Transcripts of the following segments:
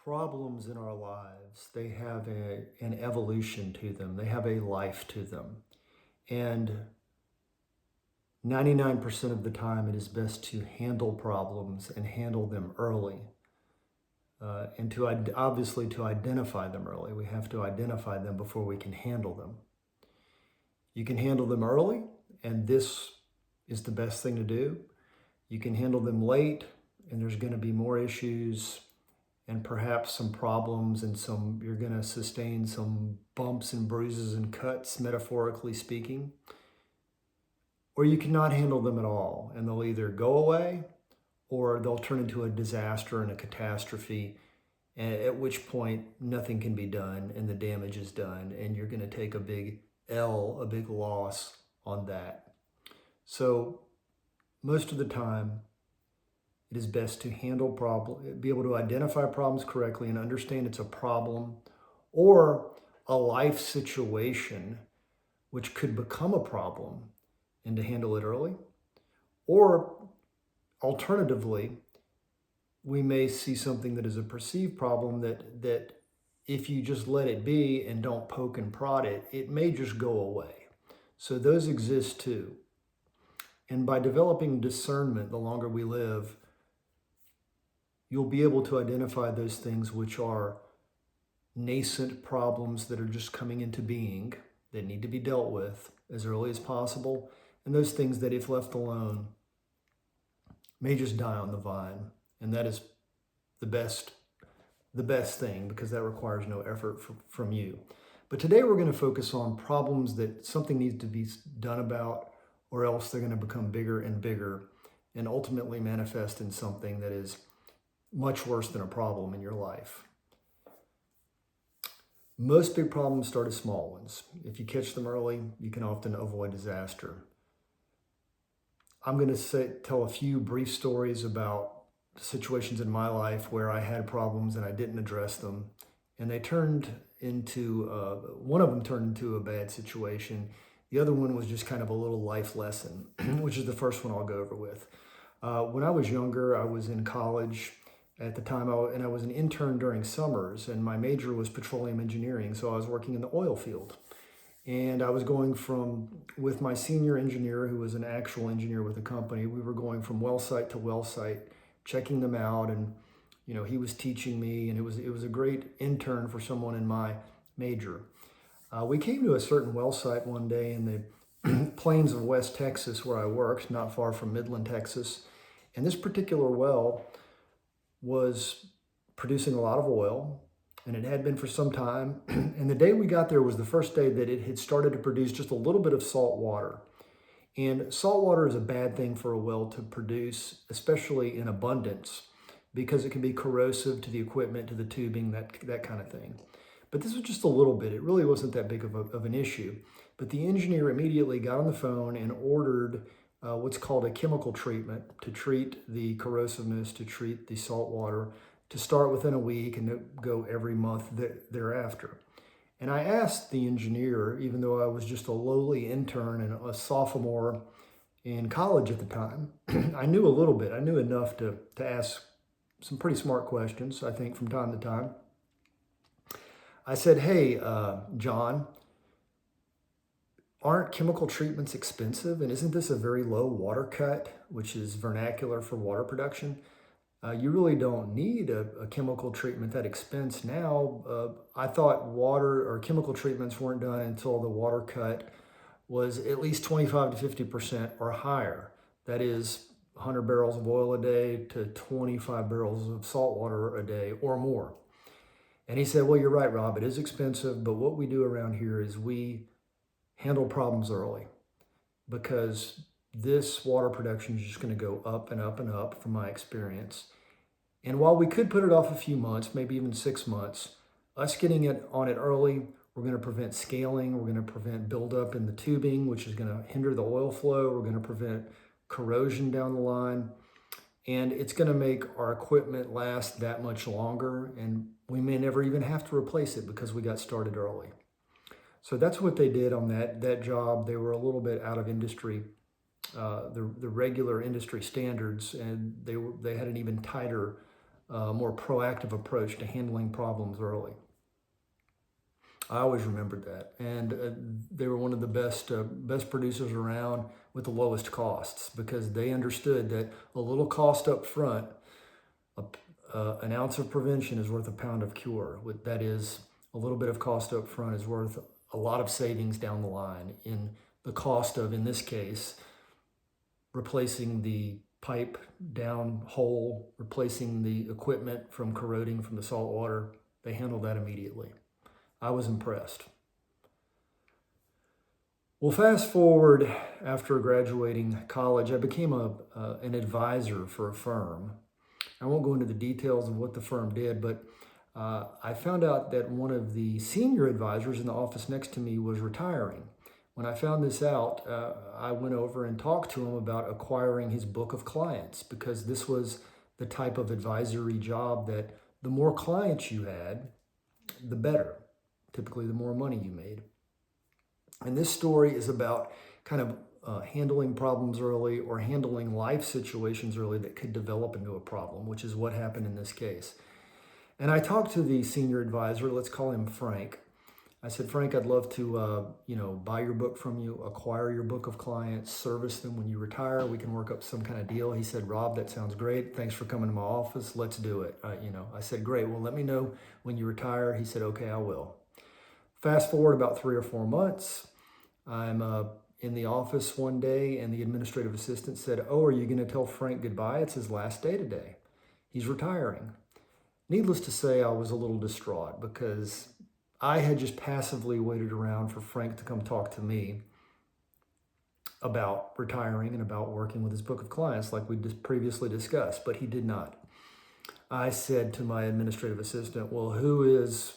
Problems in our lives, they have an evolution to them. They have a life to them. And 99% of the time, it is best to handle problems and handle them early. And to obviously to identify them early. We have to identify them before we can handle them. You can handle them early, and this is the best thing to do. You can handle them late, and there's going to be more issues and perhaps some problems, and you're going to sustain some bumps and bruises and cuts, metaphorically speaking. Or you cannot handle them at all, and they'll either go away or they'll turn into a disaster and a catastrophe, at which point nothing can be done and the damage is done, and you're going to take a big L, a big loss on that. So most of the time, it is best to handle be able to identify problems correctly and understand it's a problem or a life situation which could become a problem, and to handle it early. Or alternatively, we may see something that is a perceived problem that if you just let it be and don't poke and prod it, it may just go away. So those exist too. And by developing discernment, the longer we live, you'll be able to identify those things which are nascent problems that are just coming into being that need to be dealt with as early as possible, and those things that, if left alone, may just die on the vine. And that is the best thing, because that requires no effort from you. But today we're going to focus on problems that something needs to be done about, or else they're going to become bigger and bigger and ultimately manifest in something that is much worse than a problem in your life. Most big problems start as small ones. If you catch them early, you can often avoid disaster. I'm going to tell a few brief stories about situations in my life where I had problems and I didn't address them, and they turned into, one of them turned into a bad situation. The other one was just kind of a little life lesson, which is the first one I'll go over with. When I was younger, I was in college at the time, and I was an intern during summers, and my major was petroleum engineering, so I was working in the oil field. And I was going with my senior engineer, who was an actual engineer with the company, we were going from well site to well site, checking them out, and he was teaching me, and it was a great intern for someone in my major. We came to a certain well site one day in the plains of West Texas, where I worked, not far from Midland, Texas, and this particular well was producing a lot of oil, and it had been for some time. And the day we got there was the first day that it had started to produce just a little bit of salt water. And salt water is a bad thing for a well to produce, especially in abundance, because it can be corrosive to the equipment, to the tubing, that kind of thing. But this was just a little bit. It really wasn't that big of an issue. But the engineer immediately got on the phone and ordered what's called a chemical treatment to treat the corrosiveness, to treat the salt water, to start within a week and to go every month thereafter. And I asked the engineer, even though I was just a lowly intern and a sophomore in college at the time, I knew a little bit. I knew enough to ask some pretty smart questions, I think, from time to time. I said, hey, John, aren't chemical treatments expensive? And isn't this a very low water cut, which is vernacular for water production? You really don't need a chemical treatment that expense now. I thought water or chemical treatments weren't done until the water cut was at least 25 to 50% or higher. That is 100 barrels of oil a day to 25 barrels of salt water a day or more. And he said, well, you're right, Rob, it is expensive, but what we do around here is we handle problems early, because this water production is just going to go up and up and up from my experience. And while we could put it off a few months, maybe even 6 months, us getting on it early, we're going to prevent scaling. We're going to prevent buildup in the tubing, which is going to hinder the oil flow. We're going to prevent corrosion down the line. And it's going to make our equipment last that much longer. And we may never even have to replace it because we got started early. So that's what they did on that job. They were a little bit out of industry, the regular industry standards, and they had an even tighter a more proactive approach to handling problems early. I always remembered that, and they were one of the best producers around with the lowest costs, because they understood that a little cost up front, an ounce of prevention is worth a pound of cure. That is, a little bit of cost up front is worth a lot of savings down the line in the cost of, in this case, replacing the pipe down hole, replacing the equipment from corroding from the salt water. They handled that immediately. I was impressed. Well, fast forward, after graduating college, I became an advisor for a firm. I won't go into the details of what the firm did, but I found out that one of the senior advisors in the office next to me was retiring. When I found this out, I went over and talked to him about acquiring his book of clients, because this was the type of advisory job that the more clients you had, the better. Typically, the more money you made. And this story is about kind of handling problems early, or handling life situations early that could develop into a problem, which is what happened in this case. And I talked to the senior advisor, let's call him Frank. I said, Frank, I'd love to buy your book from you, acquire your book of clients, service them when you retire. We can work up some kind of deal. He said, Rob, that sounds great. Thanks for coming to my office. Let's do it. I said, great. Well, let me know when you retire. He said, okay, I will. Fast forward about 3 or 4 months. I'm in the office one day, and the administrative assistant said, oh, are you going to tell Frank goodbye? It's his last day today. He's retiring. Needless to say, I was a little distraught, because I had just passively waited around for Frank to come talk to me about retiring and about working with his book of clients like we just previously discussed, but he did not. I said to my administrative assistant, well, who is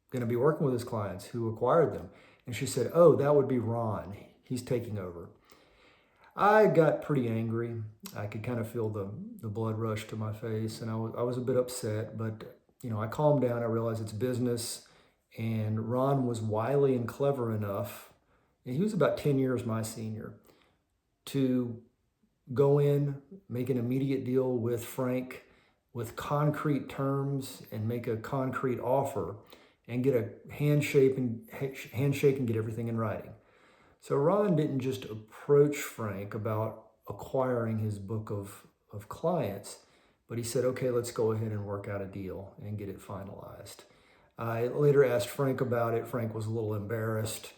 going to be working with his clients? Who acquired them? And she said, oh, that would be Ron. He's taking over. I got pretty angry. I could kind of feel the blood rush to my face, and I was a bit upset, but I calmed down. I realized it's business, and Ron was wily and clever enough, and he was about 10 years my senior, to go in, make an immediate deal with Frank with concrete terms, and make a concrete offer, and get a handshake and get everything in writing. So Ron didn't just approach Frank about acquiring his book of clients, but he said, okay, let's go ahead and work out a deal and get it finalized. I later asked Frank about it. Frank was a little embarrassed.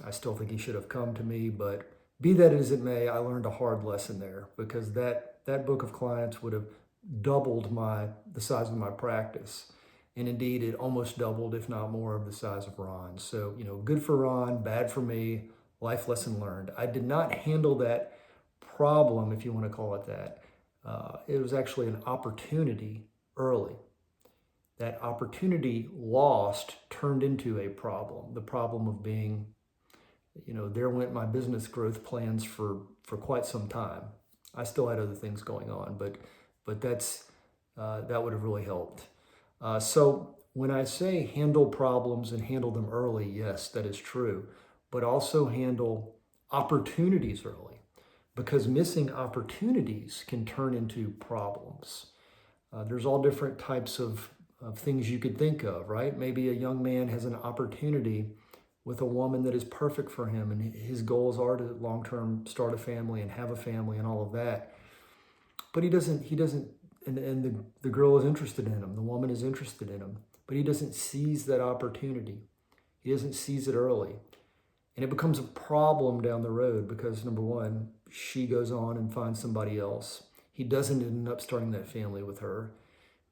I still think he should have come to me, but be that as it may, I learned a hard lesson there, because that book of clients would have doubled the size of my practice. And indeed, it almost doubled, if not more, of the size of Ron. So, good for Ron, bad for me. Life lesson learned. I did not handle that problem, if you want to call it that. It was actually an opportunity early. That opportunity lost turned into a problem. The problem of being, there went my business growth plans for quite some time. I still had other things going on, but that would have really helped. So when I say handle problems and handle them early, yes, that is true. But also handle opportunities early, because missing opportunities can turn into problems. There's all different types of things you could think of, right? Maybe a young man has an opportunity with a woman that is perfect for him, and his goals are to long-term start a family and have a family and all of that. But he doesn't, and the girl is interested in him, the woman is interested in him, but he doesn't seize that opportunity. He doesn't seize it early. And it becomes a problem down the road, because number one, she goes on and finds somebody else. He doesn't end up starting that family with her.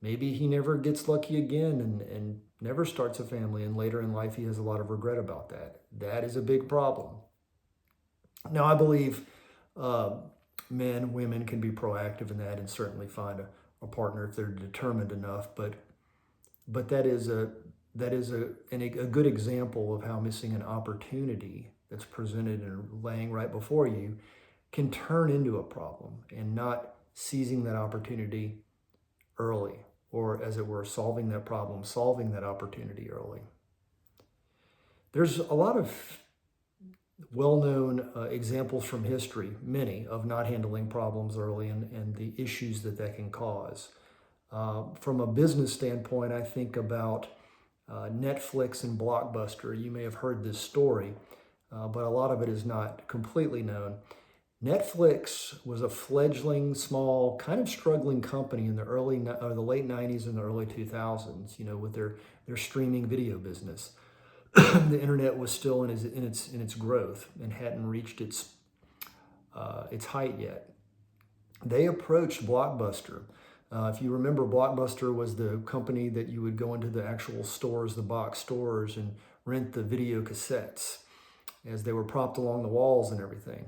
Maybe he never gets lucky again and never starts a family, and later in life he has a lot of regret about that. That is a big problem. Now, I believe men, women can be proactive in that and certainly find a partner if they're determined enough, but that is a good example of how missing an opportunity that's presented and laying right before you can turn into a problem, and not seizing that opportunity early, or as it were, solving that problem, solving that opportunity early. There's a lot of well-known examples from history, many, of not handling problems early and the issues that can cause. From a business standpoint, I think about Netflix and Blockbuster. You may have heard this story, but a lot of it is not completely known. Netflix was a fledgling, small, kind of struggling company in the the late '90s and the early 2000s. With their streaming video business. The internet was still in its growth and hadn't reached its height yet. They approached Blockbuster. If you remember, Blockbuster was the company that you would go into the actual stores, the box stores, and rent the video cassettes as they were propped along the walls and everything.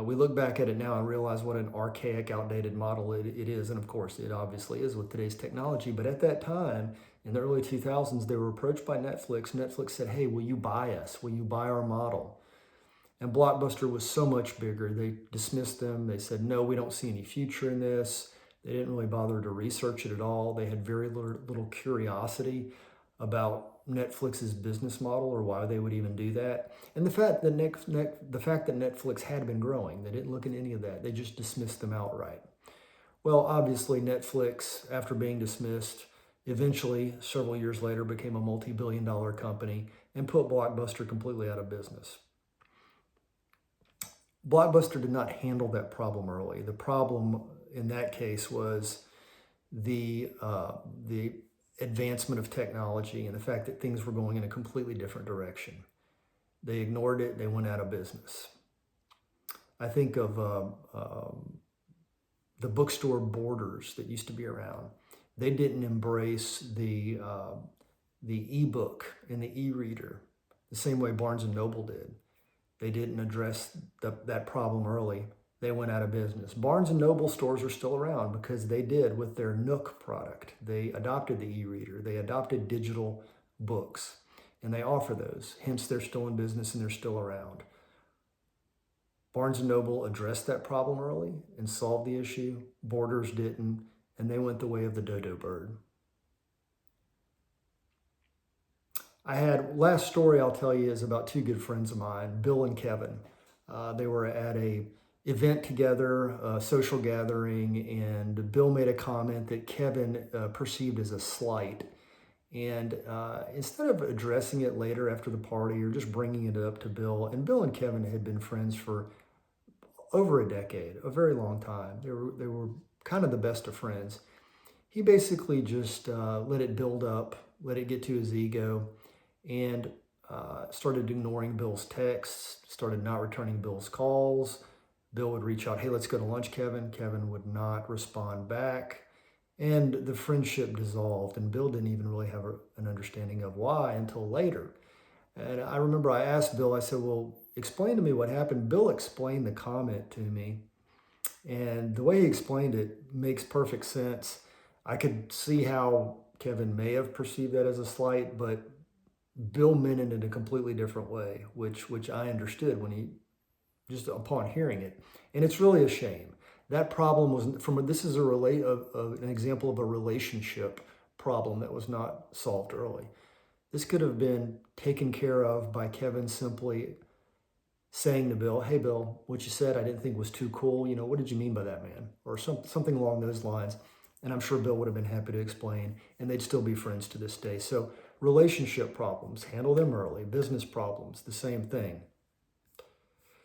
We look back at it now and realize what an archaic, outdated model it is. And of course, it obviously is with today's technology. But at that time, in the early 2000s, they were approached by Netflix. Netflix said, hey, will you buy us? Will you buy our model? And Blockbuster was so much bigger. They dismissed them. They said, no, we don't see any future in this. They didn't really bother to research it at all. They had very little curiosity about Netflix's business model or why they would even do that. And the fact that Netflix had been growing, they didn't look at any of that. They just dismissed them outright. Well, obviously Netflix, after being dismissed, eventually, several years later, became a multi-billion-dollar company and put Blockbuster completely out of business. Blockbuster did not handle that problem early. The problem in that case was the advancement of technology and the fact that things were going in a completely different direction. They ignored it. They went out of business. I think of the bookstore Borders that used to be around. They didn't embrace the e-book and the e-reader the same way Barnes and Noble did. They didn't address that problem early. They went out of business. Barnes and Noble stores are still around because they did with their Nook product. They adopted the e-reader. They adopted digital books, and they offer those. Hence, they're still in business and they're still around. Barnes and Noble addressed that problem early and solved the issue. Borders didn't, and they went the way of the dodo bird. Last story I'll tell you is about two good friends of mine, Bill and Kevin. They were at a event together, a social gathering, and Bill made a comment that Kevin perceived as a slight. And instead of addressing it later after the party or just bringing it up to Bill, and Bill and Kevin had been friends for over a decade, a very long time. They were kind of the best of friends. He basically just let it build up, let it get to his ego, and started ignoring Bill's texts, started not returning Bill's calls. Bill would reach out, hey, let's go to lunch, Kevin. Kevin would not respond back. And the friendship dissolved, and Bill didn't even really have an understanding of why until later. And I remember I asked Bill, I said, well, explain to me what happened. Bill explained the comment to me, and the way he explained it makes perfect sense. I could see how Kevin may have perceived that as a slight, but Bill meant it in a completely different way, which I understood just upon hearing it. And it's really a shame. That problem was this is an example of a relationship problem that was not solved early. This could have been taken care of by Kevin simply saying to Bill, hey, Bill, what you said I didn't think was too cool. What did you mean by that, man? Or something along those lines. And I'm sure Bill would have been happy to explain, and they'd still be friends to this day. So relationship problems, handle them early. Business problems, the same thing.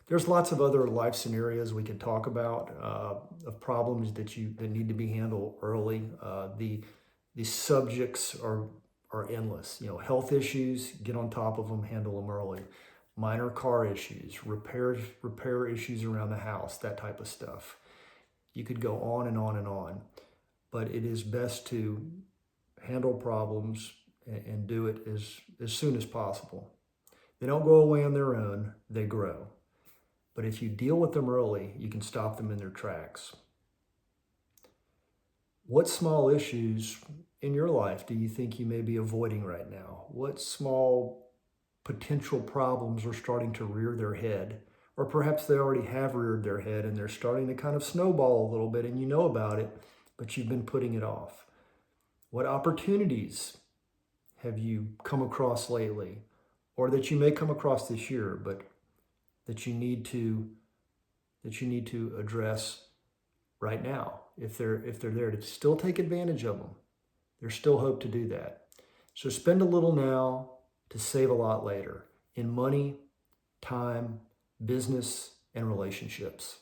There's lots of other life scenarios we could talk about of problems that need to be handled early. The subjects are endless. Health issues, get on top of them, handle them early. Minor car issues, repair issues around the house, that type of stuff. You could go on and on and on, but it is best to handle problems and do it as soon as possible. They don't go away on their own, they grow. But if you deal with them early, you can stop them in their tracks. What small issues in your life do you think you may be avoiding right now? What small potential problems are starting to rear their head? Or perhaps they already have reared their head and they're starting to kind of snowball a little bit and you know about it, but you've been putting it off. What opportunities have you come across lately, or that you may come across this year, but that you need to address right now. If they're there to still take advantage of them, there's still hope to do that. So spend a little now to save a lot later in money, time, business, and relationships.